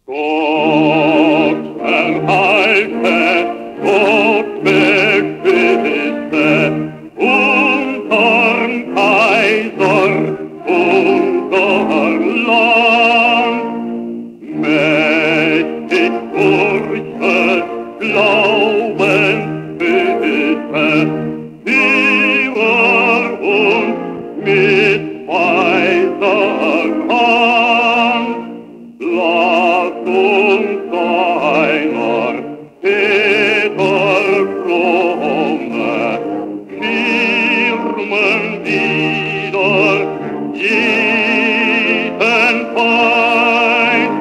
Gott erhalte, Gott beschütze unsern Kaiser, unser Land. Mächtig Furche, Glaubenshilfe, führe uns mit weiser Hand. Lass uns deiner Väter fromme Schirmen wieder jeden Feind.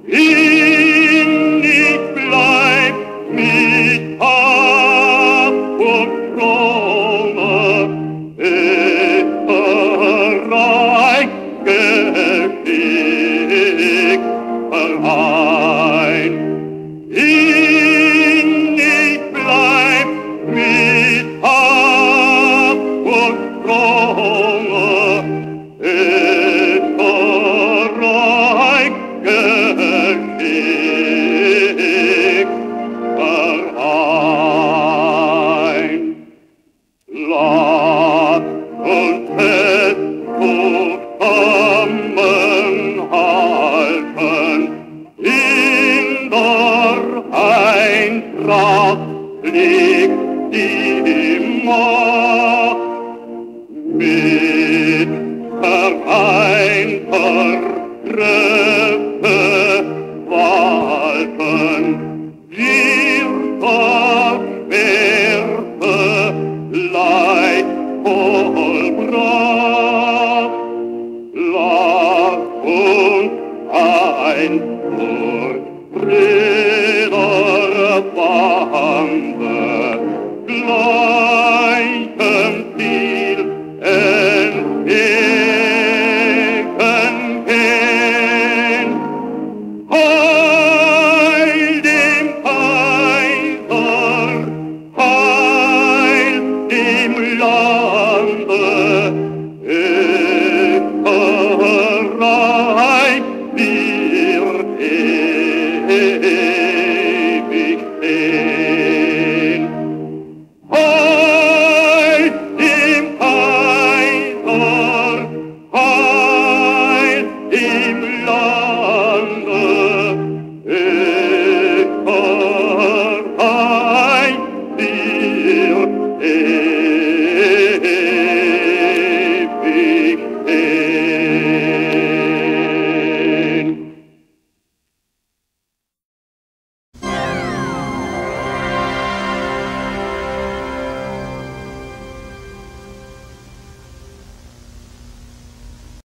Innig bleibt mit Hab und Fromme Österreich geschickt vereint. Innig bleibt mit Hab und Fromme Österreich geschickt vereint. Lass uns es zusammenhalten, in der Eintracht liegt die Macht. Mit vereinter Kräfte walten wir das Schwerte leicht vollbracht. Lass uns ein